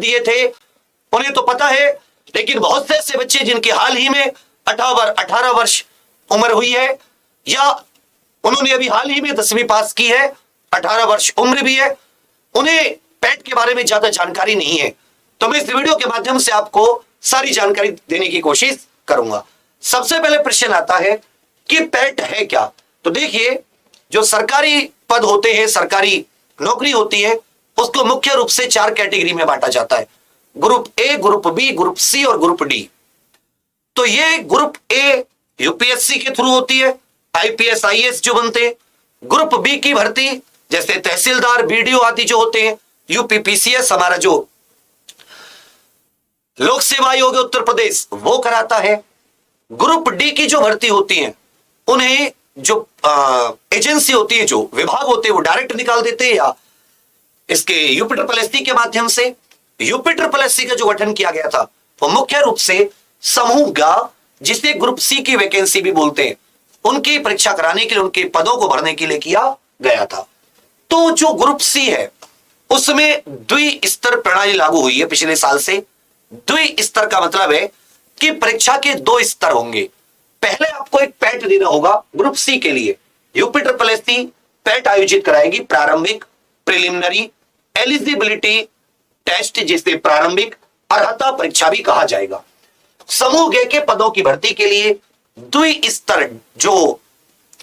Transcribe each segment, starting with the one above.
दिए थे उन्हें तो पता है, लेकिन बहुत से ऐसे बच्चे जिनके हाल ही में 18 वर्ष उम्र हुई है या उन्होंने अभी हाल ही में 10वीं पास की है, 18 वर्ष उम्र भी है, उन्हें पैट के बारे में ज्यादा जानकारी नहीं है। तो मैं इस वीडियो के माध्यम से आपको सारी जानकारी देने की कोशिश करूंगा। सबसे पहले प्रश्न आता है कि पैट है क्या। तो देखिए, जो सरकारी पद होते हैं, सरकारी नौकरी होती है, उसको मुख्य रूप से 4 कैटेगरी में बांटा जाता है, group A, group B, group C और ग्रुप डी। तो ये ग्रुप ए यूपीएससी के थ्रू होती है, आईपीएस आईएएस जो बनते हैं। ग्रुप बी की भर्ती जैसे तहसीलदार, बीडीओ आदि जो होते हैं, यूपीपीसीएस हमारा जो लोक सेवा आयोग उत्तर प्रदेश वो कराता है। ग्रुप डी की जो भर्ती होती है उन्हें जो एजेंसी होती है, जो विभाग होते हैं, वो डायरेक्ट निकाल देते हैं या इसके यूपीट्रिपलएससी के माध्यम से। यूपीट्रिपलएससी का जो गठन किया गया था वो मुख्य रूप से समूह ग, जिसे ग्रुप सी की वैकेंसी भी बोलते हैं, उनकी परीक्षा कराने के लिए, उनके पदों को भरने के लिए किया गया था। तो जो ग्रुप सी है उसमें द्विस्तर प्रणाली लागू हुई है पिछले साल से। द्विस्तर का मतलब है कि परीक्षा के 2 स्तर होंगे। पहले आपको एक पैट देना होगा ग्रुप सी के लिए। यूपीट्रिपलएससी पैट आयोजित कराएगी, प्रारंभिक प्रिलिमिनरी एलिजिबिलिटी टेस्ट, जिसे प्रारंभिक अर्हता परीक्षा भी कहा जाएगा। समूह ग के पदों की भर्ती के लिए द्विस्तर जो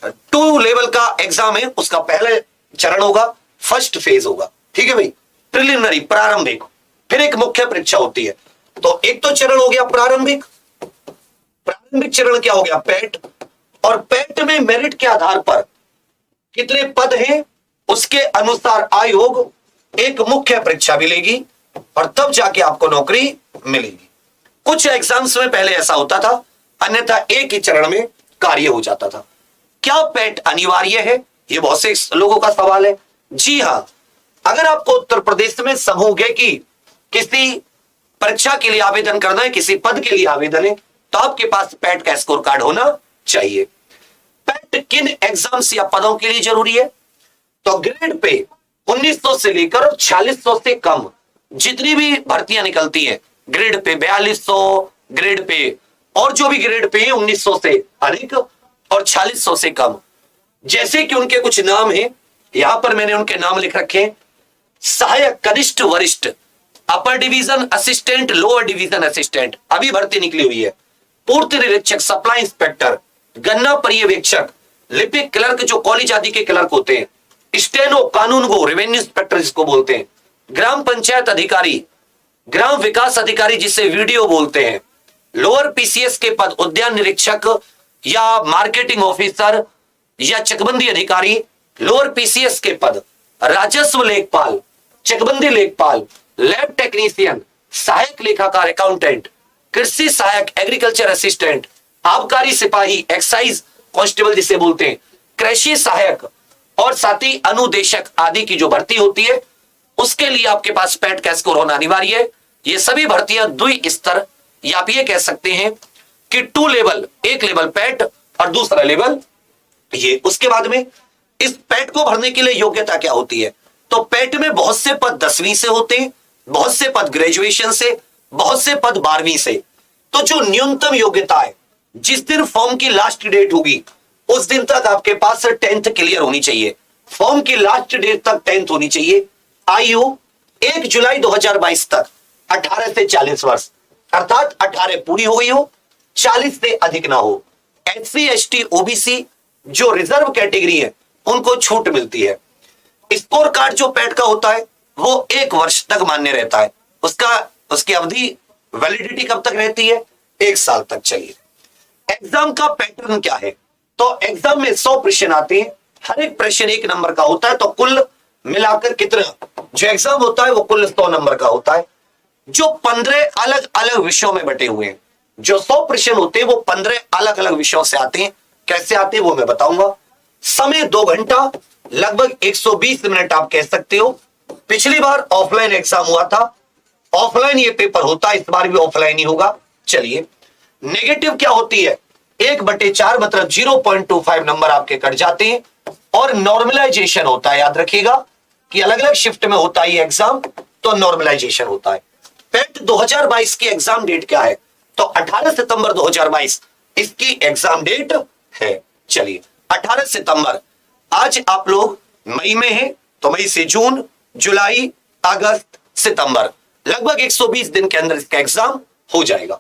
2 लेवल का एग्जाम है उसका पहला चरण होगा, फर्स्ट फेज होगा। ठीक है भाई, प्रिलिमिनरी प्रारंभिक, फिर एक मुख्य परीक्षा होती है। तो एक तो चरण हो गया प्रारंभिक। प्रारंभिक चरण क्या हो गया, पैट। और पैट में मेरिट के आधार पर कितने पद हैं उसके अनुसार आयोग एक मुख्य परीक्षा भी लेगी और तब जाके आपको नौकरी मिलेगी। कुछ एग्जाम्स में पहले ऐसा होता था, अन्यथा एक ही चरण में कार्य हो जाता था। क्या पैट अनिवार्य है, ये बहुत से लोगों का सवाल है। जी हां, अगर आपको उत्तर प्रदेश में समूह ग की किसी परीक्षा के लिए आवेदन करना है, किसी पद के लिए आवेदन है, तो आपके पास पैट का स्कोर कार्ड होना चाहिए। पैट किन एग्जाम्स या पदों के लिए जरूरी है, तो ग्रेड पे 1900 से लेकर और 4600 से कम जितनी भी भर्तियां निकलती हैं, ग्रेड पे 4200, ग्रेड पे और जो भी ग्रेड पे है 1900 से अधिक और 4600 से कम। जैसे कि उनके कुछ नाम हैं, यहां पर मैंने उनके नाम लिख रखे हैं। सहायक कनिष्ठ वरिष्ठ, upper division assistant, lower division assistant अभी भर्ती निकली हुई है। पूर्त निरीक्षक, सप्लाई इंस्पेक्टर, गन्ना पर्यवेक्षक, लिपिक क्लर्क जो कॉलेज आदि के क्लर्क होते हैं, स्टेनो कानूनगो, रेवेन्यू इंस्पेक्टर जिसको बोलते हैं, ग्राम पंचायत अधिकारी, ग्राम विकास अधिकारी जिसे वीडियो बोलते हैं, लोअर पीसीएस के पद उद्यान निरीक्षक या मार्केटिंग ऑफिसर या चकबंदी अधिकारी, लोअर पीसीएस के पद राजस्व लेखपाल, चकबंदी लेखपाल, लैब टेक्नीशियन, सहायक लेखाकार अकाउंटेंट, कृषि सहायक एग्रीकल्चर असिस्टेंट, आबकारी सिपाही, एक्साइज कांस्टेबल जिसे बोलते हैं, कृषि सहायक और साथ ही अनुदेशक आदि की जो भर्ती होती है उसके लिए आपके पास पैट का स्कोर होना अनिवार्य है। ये सभी भर्तियां द्विस्तर, या आप ये कह सकते हैं कि 2 लेवल, एक लेवल पैट और दूसरा लेवल ये। उसके बाद में इस पैट को भरने के लिए योग्यता क्या होती है, तो पैट में बहुत से पद 10वीं से होते हैं, बहुत से पद ग्रेजुएशन से, बहुत से पद 12वीं से। तो जो न्यूनतम योग्यता है, जिस दिन फॉर्म की लास्ट डेट होगी उस दिन तक आपके पास 10th क्लियर होनी चाहिए। फॉर्म की लास्ट डेट तक 10th होनी चाहिए। आयु 1 जुलाई 2022 तक 18 से 40 वर्ष, अर्थात 18 पूरी हो गई हो, 40 से अधिक ना हो। एससी एसटी ओबीसी जो रिजर्व कैटेगरी है उनको छूट मिलती है। स्कोर कार्ड जो पैट का होता है वो 1 वर्ष तक मान्य रहता है। उसकी अवधि वैलिडिटी कब तक रहती है, 1 साल तक चाहिए। एग्जाम का पैटर्न क्या है, तो एग्जाम में 100 प्रश्न आते हैं, हर एक प्रश्न 1 नंबर का होता है। तो कुल मिलाकर कितना जो एग्जाम होता है वो कुल 100 नंबर का होता है, जो 15 अलग अलग विषयों में बटे हुए हैं। जो 100 प्रश्न होते हैं वो 15 अलग अलग विषयों से आते हैं। कैसे आते हैं वो मैं बताऊंगा। समय 2 घंटा, लगभग 120 मिनट आप कह सकते हो। पिछली बार ऑफलाइन एग्जाम हुआ था, ऑफलाइन ये पेपर होता है, इस बार भी ऑफलाइन ही होगा। चलिए, नेगेटिव क्या होती है, 1/4 मतलब 0.25 नंबर आपके कट जाते हैं। और नॉर्मलाइजेशन होता है, याद रखिएगा कि अलग अलग शिफ्ट में होता है ये एग्जाम, तो नॉर्मलाइजेशन होता है। पेट 2022 की एग्जाम डेट क्या है? तो 18 सितंबर 2022 इसकी एग्जाम डेट है। चलिए 18 सितंबर, आज आप लोग मई में हैं, तो मई से जून, जुलाई, अगस्त, सितंबर, लगभग 120 दिन के अंदर इसका एग्जाम हो जाएगा।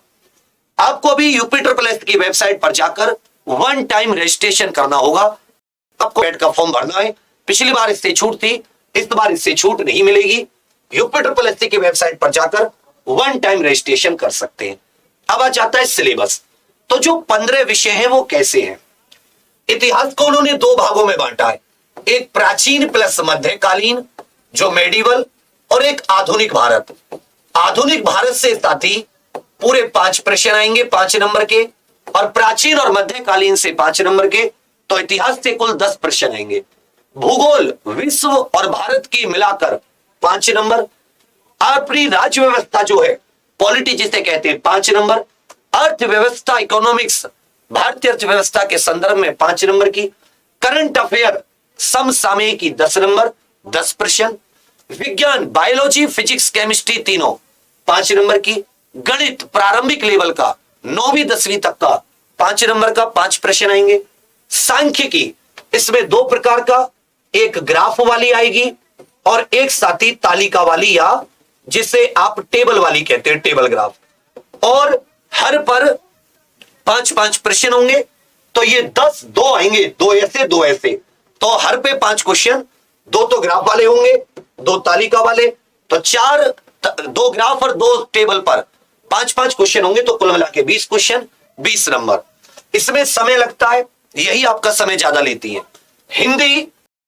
आपको अभी यूपी ट्रिपल एस की वेबसाइट पर जाकर वन टाइम रजिस्ट्रेशन करना होगा। आपको पेट का फॉर्म भरना है। पिछली बार इससे छूट थी, इस बार इससे छूट नहीं मिलेगी। यूपी ट्रिपल एस की वेबसाइट पर जाकर वन टाइम रजिस्ट्रेशन कर सकते हैं। अब आ जाता है सिलेबस। तो जो 15 विषय हैं वो कैसे हैं? इतिहास को उन्होंने दो भागों में बांटा है, एक प्राचीन प्लस मध्यकालीन जो मेडिवल, और एक आधुनिक भारत। आधुनिक भारत से साथ ही पूरे 5 प्रश्न आएंगे 5 नंबर के, और प्राचीन और मध्यकालीन से 5 नंबर के, तो इतिहास से कुल 10 प्रश्न आएंगे। भूगोल, विश्व और भारत की मिलाकर 5 नंबर। अपनी राज्य व्यवस्था जो है, पॉलिटी जिसे कहते हैं, 5 नंबर। अर्थव्यवस्था, इकोनॉमिक्स, भारतीय अर्थव्यवस्था के संदर्भ में 5 नंबर की। करंट अफेयर, समसामयिकी 10 नंबर, 10 प्रश्न। विज्ञान, बायोलॉजी, फिजिक्स, केमिस्ट्री तीनों 5 नंबर की। गणित प्रारंभिक लेवल का 9वीं 10वीं तक का 5 नंबर का 5 प्रश्न आएंगे। सांख्यिकी, इसमें 2 प्रकार का, एक ग्राफ वाली आएगी और एक साथी तालिका वाली, या जिसे आप टेबल वाली कहते हैं, टेबल ग्राफ। और हर पर 5-5 प्रश्न होंगे, तो ये 10 2 आएंगे, 2 ऐसे 2 ऐसे, तो हर पे 5 क्वेश्चन, 2 तो ग्राफ वाले होंगे, 2 तालिका वाले, तो 2 ग्राफ और 2 टेबल पर 5-5 क्वेश्चन होंगे, तो कुल मिला के 20 क्वेश्चन, 20 नंबर। इसमें समय लगता है, यही आपका समय ज्यादा लेती है। हिंदी